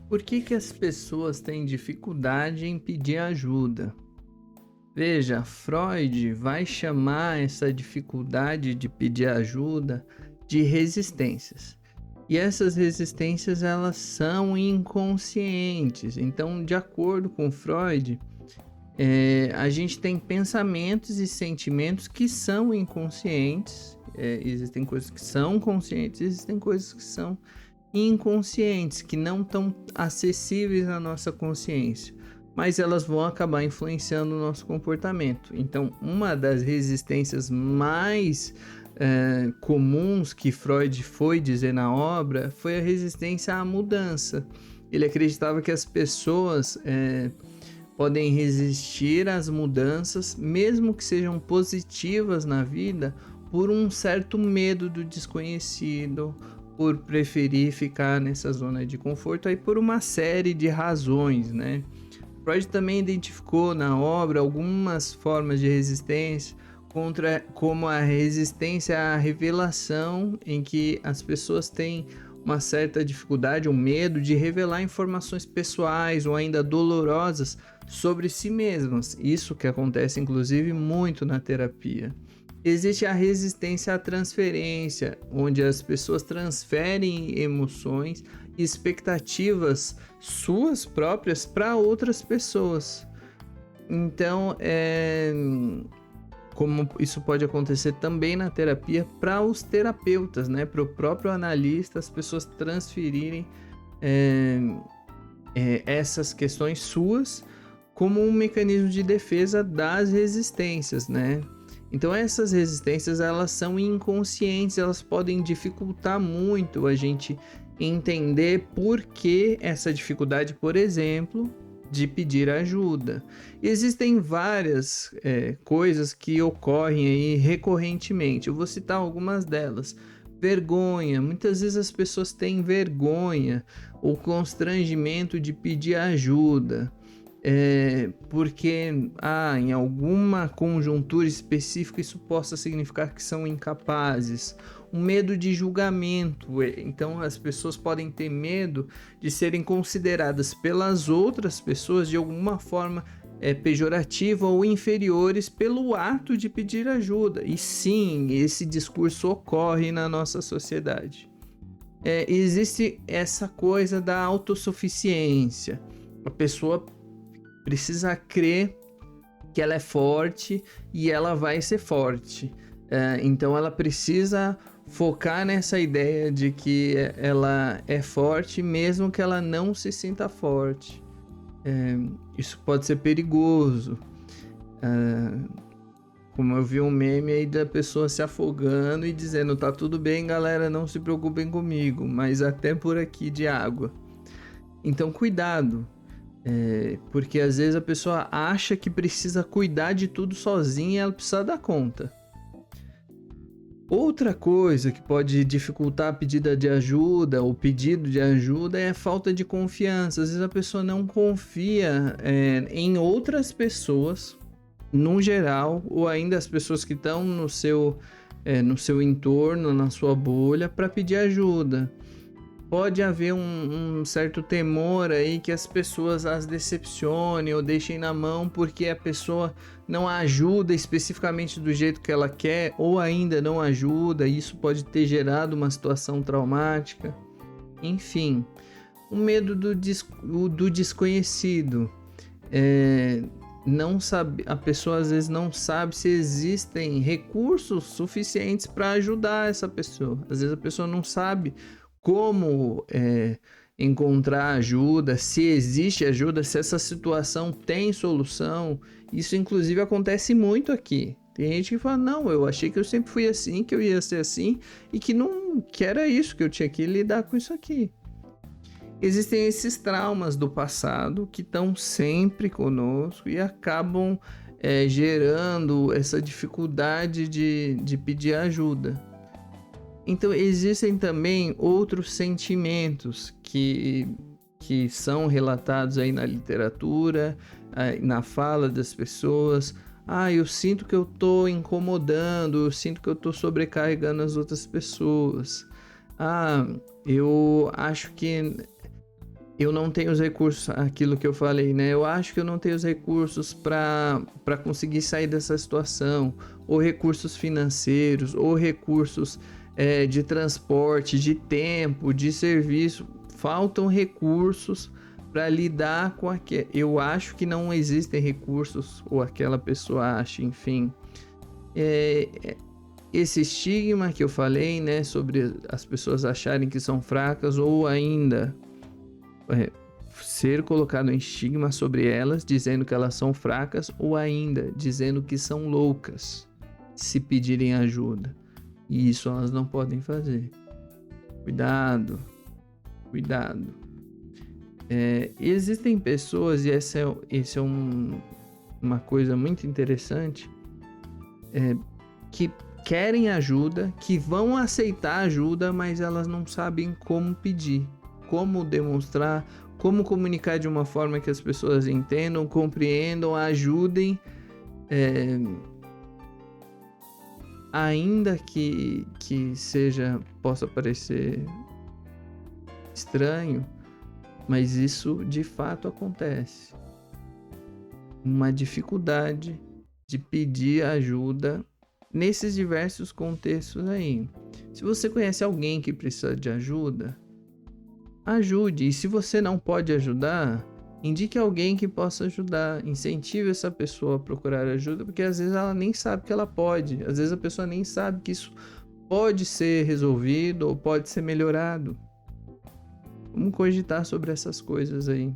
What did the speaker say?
Por que que as pessoas têm dificuldade em pedir ajuda? Veja, Freud vai chamar essa dificuldade de pedir ajuda de resistências. E essas resistências elas são inconscientes. Então, de acordo com Freud, a gente tem pensamentos e sentimentos que são inconscientes. Existem coisas que são conscientes, existem coisas que são inconscientes, que não estão acessíveis à nossa consciência, mas elas vão acabar influenciando o nosso comportamento. Então, uma das resistências mais comuns que Freud foi dizer na obra foi a resistência à mudança. Ele acreditava que as pessoas podem resistir às mudanças, mesmo que sejam positivas na vida, por um certo medo do desconhecido, por preferir ficar nessa zona de conforto, aí por uma série de razões, né? Freud também identificou na obra algumas formas de resistência, como a resistência à revelação, em que as pessoas têm uma certa dificuldade, um medo de revelar informações pessoais ou ainda dolorosas sobre si mesmas. Isso que acontece inclusive muito na terapia. Existe a resistência à transferência, onde as pessoas transferem emoções e expectativas suas próprias para outras pessoas. Então, como isso pode acontecer também na terapia para os terapeutas, né? Para o próprio analista, as pessoas transferirem essas questões suas como um mecanismo de defesa das resistências, né? Então essas resistências elas são inconscientes, elas podem dificultar muito a gente entender por que essa dificuldade, por exemplo, de pedir ajuda. Existem várias coisas que ocorrem aí recorrentemente. Eu vou citar algumas delas. Vergonha. Muitas vezes as pessoas têm vergonha ou constrangimento de pedir ajuda. Porque em alguma conjuntura específica isso possa significar que são incapazes. Um medo de julgamento. Então as pessoas podem ter medo de serem consideradas pelas outras pessoas de alguma forma pejorativa ou inferiores pelo ato de pedir ajuda. E sim, esse discurso ocorre na nossa sociedade. Existe essa coisa da autossuficiência. A pessoa precisa crer que ela é forte e ela vai ser forte. Então ela precisa focar nessa ideia de que ela é forte mesmo que ela não se sinta forte. Isso pode ser perigoso. Como eu vi um meme aí da pessoa se afogando e dizendo: tá tudo bem, galera, não se preocupem comigo, mas até por aqui de água. Então cuidado. Porque às vezes a pessoa acha que precisa cuidar de tudo sozinha e ela precisa dar conta. Outra coisa que pode dificultar a pedida de ajuda, o pedido de ajuda, é a falta de confiança. Às vezes a pessoa não confia em outras pessoas, no geral, ou ainda as pessoas que estão no seu entorno, na sua bolha, para pedir ajuda. Pode haver um certo temor aí que as pessoas as decepcionem ou deixem na mão porque a pessoa não ajuda especificamente do jeito que ela quer ou ainda não ajuda. Isso pode ter gerado uma situação traumática. Enfim, o medo do desconhecido. Não sabe, a pessoa às vezes não sabe se existem recursos suficientes para ajudar essa pessoa. Às vezes a pessoa não sabe como encontrar ajuda, se existe ajuda, se essa situação tem solução. Isso inclusive acontece muito aqui. Tem gente que fala: não, eu achei que eu sempre fui assim, que eu ia ser assim e que era isso, que eu tinha que lidar com isso aqui. Existem esses traumas do passado que estão sempre conosco e acabam gerando essa dificuldade de pedir ajuda. Então existem também outros sentimentos que são relatados aí na literatura, na fala das pessoas. Eu sinto que eu estou incomodando, eu sinto que eu estou sobrecarregando as outras pessoas. Eu acho que eu não tenho os recursos, aquilo que eu falei, né? Eu acho que eu não tenho os recursos para conseguir sair dessa situação, ou recursos financeiros, ou recursos de transporte, de tempo, de serviço. Faltam recursos para lidar com aquilo. Eu acho que não existem recursos, ou aquela pessoa acha, enfim. Esse estigma que eu falei, né, sobre as pessoas acharem que são fracas, ou ainda ser colocado um estigma sobre elas, dizendo que elas são fracas, ou ainda dizendo que são loucas se pedirem ajuda. E isso elas não podem fazer. Cuidado, cuidado. Existem pessoas, e esse é uma coisa muito interessante, que querem ajuda, que vão aceitar ajuda, mas elas não sabem como pedir, como demonstrar, como comunicar de uma forma que as pessoas entendam, compreendam, ajudem, ainda que possa parecer estranho, mas isso de fato acontece. Uma dificuldade de pedir ajuda nesses diversos contextos aí. Se você conhece alguém que precisa de ajuda, ajude. E se você não pode ajudar, indique alguém que possa ajudar. Incentive essa pessoa a procurar ajuda, porque às vezes ela nem sabe que ela pode. Às vezes a pessoa nem sabe que isso pode ser resolvido ou pode ser melhorado. Vamos cogitar sobre essas coisas aí.